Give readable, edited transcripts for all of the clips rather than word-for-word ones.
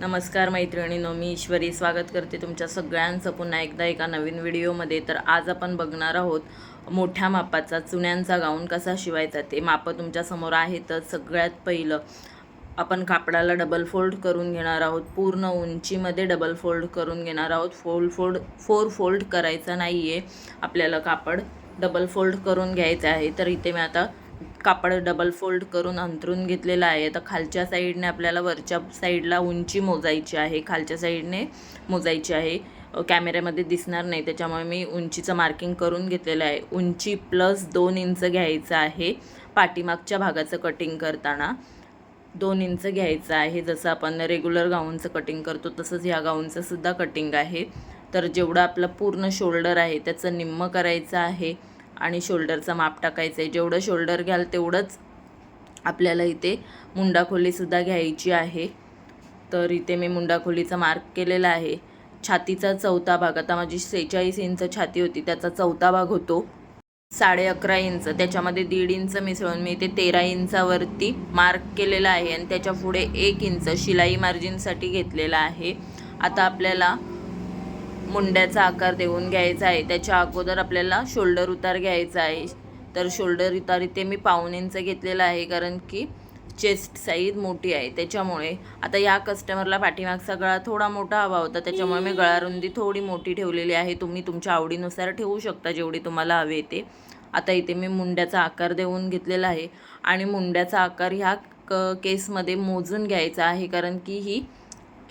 नमस्कार मैत्रिणींनो, मी ईश्वरी स्वागत करते तुमच्या सगळ्यांचं पुन्हा एकदा एका नवीन व्हिडिओमध्ये. तर आज आपण बघणार आहोत मोठ्या मापाचा चुन्यांचा गाऊन कसा शिवायचा. ते मापं तुमच्यासमोर आहेतच. सगळ्यात पहिलं आपण कापडाला डबल फोल्ड करून घेणार आहोत. पूर्ण उंचीमध्ये डबल फोल्ड करून घेणार आहोत. फोर फोल्ड करायचा नाही आहे, आपल्याला कापड डबल फोल्ड करून घ्यायचं आहे. तर इथे मी आता कापड डबल फोल्ड करून अंथरून घेतलेलं आहे. आता खालच्या साईडने आपल्याला वरच्या साईडला उंची मोजायची आहे, खालच्या साईडने मोजायची आहे. कॅमेऱ्यामध्ये दिसणार नाही त्याच्यामुळे मी उंचीचं मार्किंग करून घेतलेलं आहे. उंची प्लस 2 इंच घ्यायचं आहे. पाठीमागच्या भागाचं कटिंग करताना 2 इंच घ्यायचं आहे. जसं आपण रेग्युलर गाऊनचं कटिंग करतो तसंच ह्या गाऊनचं सुद्धा कटिंग आहे. तर जेवढं आपलं पूर्ण शोल्डर आहे त्याचं निम्मं करायचं आहे आणि शोल्डरचं माप टाकायचं आहे. जेवढं शोल्डर घ्याल तेवढंच आपल्याला इथे मुंडाखोलीसुद्धा घ्यायची आहे. तर इथे मी मुंडाखोलीचा मार्क केलेला आहे. छातीचा चौथा भाग, आता माझी 46 इंच छाती होती, त्याचा चौथा भाग होतो 11.5 इंच. त्याच्यामध्ये 1.5 इंच मिसळून मी इथे 13 इंचावरती मार्क केलेला आहे आणि त्याच्या पुढे 1 इंच शिलाई मार्जिनसाठी घेतलेला आहे. आता आपल्याला मुंड्याचा आकार देऊन घ्यायचा आहे. त्याच्या अगोदर आपल्याला शोल्डर उतार घ्यायचा आहे. तर शोल्डर उतार इथे मी 1.5 इंच घेतलेला आहे, कारण की चेस्ट साईज मोठी आहे त्याच्यामुळे. आता या कस्टमरला पाठीमागचा गळा थोडा मोठा हवा होता, त्याच्यामुळे मी गळा रुंदी थोडी मोठी ठेवलेली आहे. तुम्ही तुमच्या आवडीनुसार ठेवू शकता जेवढी तुम्हाला हवे ते. आता इथे मी मुंड्याचा आकार देऊन घेतलेला आहे आणि मुंड्याचा आकार ह्या केसमध्ये मोजून घ्यायचा आहे, कारण की ही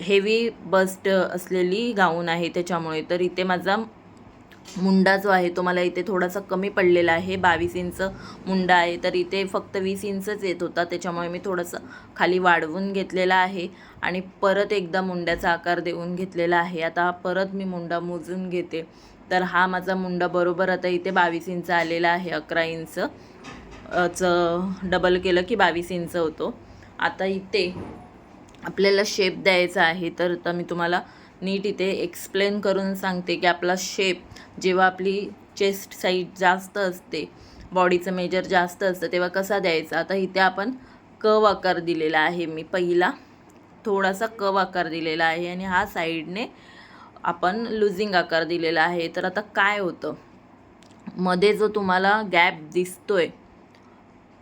हेवी बस्ट असलेली गाऊन आहे त्याच्यामुळे. तर इथे माझा मुंडा जो आहे तो मला इथे थोडासा कमी पडलेला आहे. 22 इंच मुंडा आहे, तर इथे फक्त 20 इंचच येत होता, त्याच्यामुळे मी थोडंसं खाली वाढवून घेतलेला आहे आणि परत एकदा मुंड्याचा आकार देऊन घेतलेला आहे. आता परत मी मुंडा मोजून घेते. तर हा माझा मुंडा बरोबर आता इथे 22 इंच आलेला आहे. 11 इंच डबल केलं की 22 इंच होतो. आता इथे आपल्याला शेप द्यायचा आहे. तर आता मी तुम्हाला नीट इथे एक्सप्लेन करून सांगते की आपला शेप जेव्हा आपली चेस्ट साईज जास्त असते, बॉडीचं मेजर जास्त असतं, तेव्हा कसा द्यायचा. आता इथे आपण कर्व आकार दिलेला आहे. मी पहिला थोडासा कर्व आकार दिलेला आहे आणि हा साईडने आपण लुझिंग आकार दिलेला आहे. तर आता काय होतं, मध्ये जो तुम्हाला गॅप दिसतोय,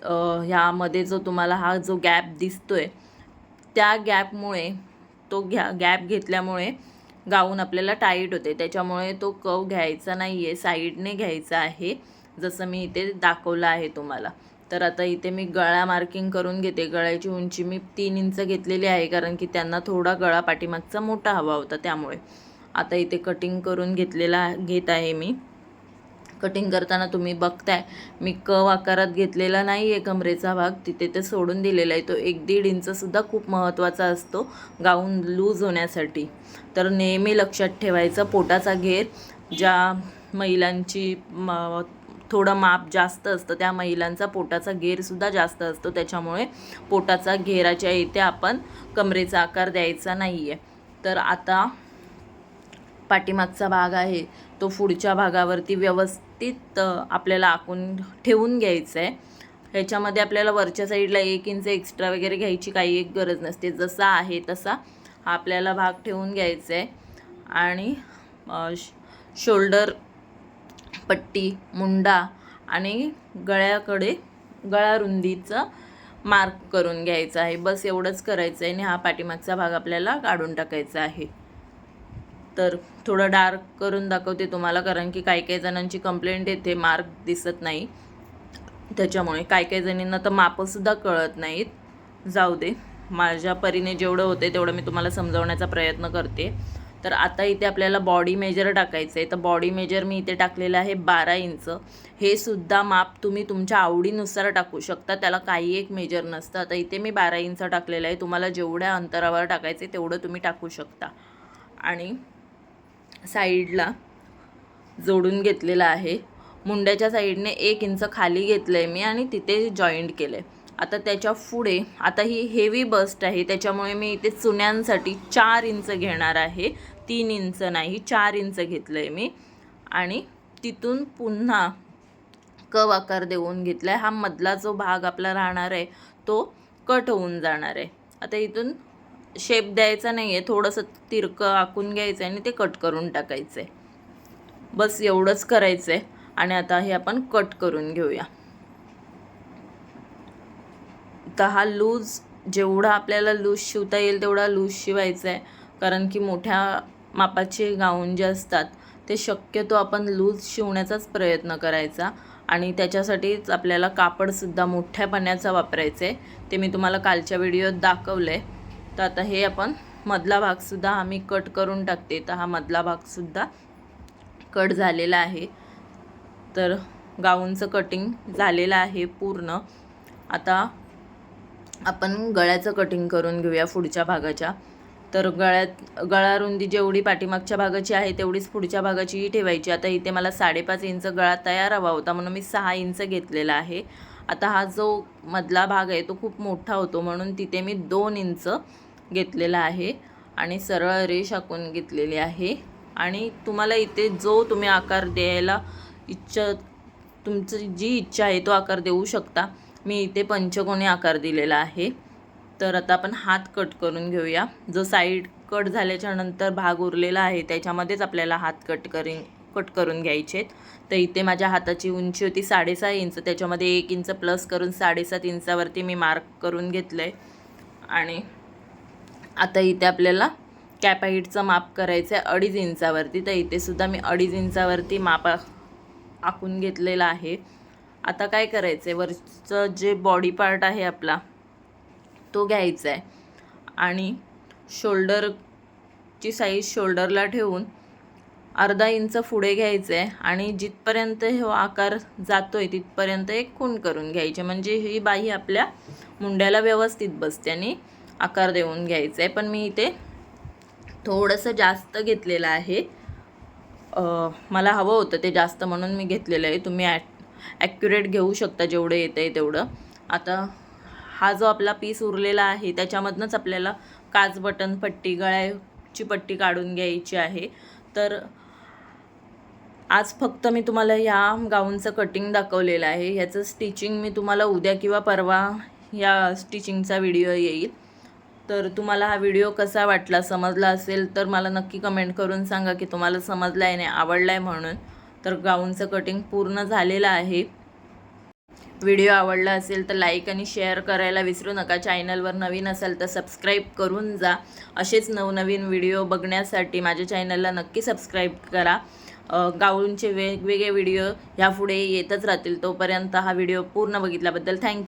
ह्यामध्ये जो तुम्हाला हा जो गॅप दिसतोय, त्या गॅपमुळे गॅप घेतल्यामुळे गाऊन आपल्याला टाईट होते. त्याच्यामुळे तो कर्व घ्यायचा नाही आहे, साईडने घ्यायचा आहे, जसं मी इथे दाखवलं आहे तुम्हाला. तर आता इथे मी गळा मार्किंग करून घेते. गळ्याची उंची मी 3 इंच घेतलेली आहे, कारण की त्यांना थोडा गळा पाठीमागचा मोठा हवा होता त्यामुळे. आता इथे कटिंग करून घेत आहे मी. कटिंग करताना तुम्ही बघताय मी कर्व आकारात घेतलेला नाही आहे कमरेचा भाग, तिथे ते सोडून दिलेला आहे. तो 1-1.5 इंचसुद्धा खूप महत्त्वाचा असतो गाऊन लूज होण्यासाठी. तर नेहमी लक्षात ठेवायचं, पोटाचा घेर ज्या महिलांची थोडं माप जास्त असतं त्या महिलांचा पोटाचा घेरसुद्धा जास्त असतो, त्याच्यामुळे पोटाचा घेराच्या इथे आपण कमरेचा आकार द्यायचा नाही आहे. तर आता पाठीमागचा भाग आहे तो पुढच्या भागावरती व्यवस्थित आपल्याला आखून ठेवून घ्यायचं आहे. ह्याच्यामध्ये आपल्याला वरच्या साईडला 1 इंच एक्स्ट्रा वगैरे घ्यायची काही एक गरज नसते. जसा आहे तसा हा आपल्याला भाग ठेवून घ्यायचा आहे आणि शोल्डर पट्टी, मुंडा आणि गळ्याकडे गळा रुंदीचा मार्क करून घ्यायचा आहे. बस एवढंच करायचं आहे आणि हा पाठीमागचा भाग आपल्याला काढून टाकायचा आहे. तर थोडं डार्क करून दाखवते तुम्हाला, कारण की काही जणांची कंप्लेंट येते मार्क दिसत नाही, त्याच्यामुळे काही जणींना तर मापंसुद्धा कळत नाहीत. जाऊ दे, माझ्या परीने जेवढं होते तेवढं मी तुम्हाला समजावण्याचा प्रयत्न करते. तर आता इथे आपल्याला बॉडी मेजर टाकायचं आहे. तर बॉडी मेजर मी इथे टाकलेलं आहे 12 इंच. हे सुद्धा माप तुम्ही तुमच्या आवडीनुसार टाकू शकता, त्याला काही एक मेजर नसतं. आता इथे मी 12 इंच टाकलेलं आहे. तुम्हाला जेवढ्या अंतरावर टाकायचे तेवढं तुम्ही टाकू शकता. आणि साईडला जोडून घेतलेला आहे. मुंड्याच्या साईडने 1 इंच खाली घेतलं आहे मी आणि तिथे जॉईंट केलं आहे. आता त्याच्या पुढे, आता ही हेवी बस्ट आहे त्याच्यामुळे मी इथे चुन्यांसाठी 4 इंच घेणार आहे. 3 इंच नाही, 4 इंच घेतलं आहे मी आणि तिथून पुन्हा कर्व आकार देऊन घेतला आहे. हा मधला जो भाग आपला राहणार आहे तो कट होऊन जाणार आहे. आता इथून शेप द्यायचा नाही आहे, थोडंसं तिरकं आखून घ्यायचं आहे आणि ते कट करून टाकायचं आहे. बस एवढंच करायचं आहे. आणि आता हे आपण कट करून घेऊया. तर हा लूज जेवढा आपल्याला लूज शिवता येईल तेवढा लूज शिवायचा आहे, कारण की मोठ्या मापाचे गाऊन जे असतात ते शक्यतो आपण लूज शिवण्याचाच प्रयत्न करायचा. आणि त्याच्यासाठीच आपल्याला कापडसुद्धा मोठ्या पण्याचा वापरायचं आहे. ते मी तुम्हाला कालच्या व्हिडिओत दाखवलं आहे. तर आता हे आपण मधला भागसुद्धा आम्ही कट करून टाकते. तर हा मधला भागसुद्धा कट झालेला आहे. तर गाऊनचं कटिंग झालेलं आहे पूर्ण. आता आपण गळ्याचं कटिंग करून घेऊया पुढच्या भागाच्या. तर गळा रुंदी जेवढी पाठीमागच्या भागाची आहे तेवढीच पुढच्या भागाचीही ठेवायची. आता इथे मला 5.5 इंच गळा तयार हवा होता म्हणून मी 6 इंच घेतलेला आहे. आता हा जो मधला भाग आहे तो खूप मोठा होतो म्हणून तिथे मी 2 इंच घेतलेला आहे आणि सरळ रेष आखून घेतलेली आहे. आणि तुम्हाला इथे जो तुम्ही आकार द्यायला तुमची जी इच्छा आहे तो आकार देऊ शकता. मी इथे पंचकोनी आकार दिलेला आहे. तर आता आपण हात कट करून घेऊया. जो साईड कट झाल्याच्या नंतर भाग उरलेला आहे त्याच्यामध्येच आपल्याला हात कट करून घ्यायचे आहेत. तर इथे माझ्या हाताची उंची होती 6.5 इंच, त्याच्यामध्ये 1 इंच प्लस करून 7.5 इंचावरती मी मार्क करून घेतलं आहे. आणि आता इथे आपल्याला कॅप हाईटचं माप करायचं आहे 2.5 इंचावरती. तर इथे सुद्धा मी 2.5 इंचावरती माप आखून घेतलेला आहे. आता काय करायचं आहे, वरचं जे बॉडी पार्ट आहे आपला तो घ्यायचा आहे आणि शोल्डरची साईज शोल्डरला ठेवून अर्धा इंच पुढे घ्यायचं आहे आणि जिथपर्यंत हे आकार जातो आहे तिथपर्यंत एक खूण करून घ्यायचे, म्हणजे ही बाही आपल्या मुंड्याला व्यवस्थित बसते आणि आकार देऊन घ्यायचा आहे. पण मी इथे थोडंसं जास्त घेतलेलं आहे, मला हवं होतं ते जास्त म्हणून मी घेतलेलं आहे. तुम्ही ॲक्युरेट घेऊ शकता जेवढं येतं आहे तेवढं. आता हा जो आपला पीस उरलेला आहे त्याच्यामधनंच आपल्याला काच बटन पट्टी गळ्याची पट्टी काढून घ्यायची आहे. तर आज फक्त मी तुम्हाला ह्या गाऊनचं कटिंग दाखवलेलं आहे. ह्याचं स्टिचिंग मी तुम्हाला उद्या किंवा परवा या स्टिचिंगचा व्हिडिओ येईल. तर तुम्हाला हा व्हिडिओ कसा वाटला, समजला असेल तर मला नक्की कमेंट करून सांगा की तुम्हाला समजला आहे, नाही आवडला आहे म्हणून. तर गाऊनचं कटिंग पूर्ण झालेलं आहे. व्हिडिओ आवडला असेल तर लाईक आणि शेअर करायला विसरू नका. चॅनलवर नवीन असाल तर सबस्क्राईब करून जा. असेच नवनवीन व्हिडिओ बघण्यासाठी माझ्या चॅनलला नक्की सबस्क्राईब करा. गाऊनचे वेगवेगळे व्हिडिओ ह्यापुढे येतच राहतील. तोपर्यंत हा व्हिडिओ पूर्ण बघितल्याबद्दल थँक्यू.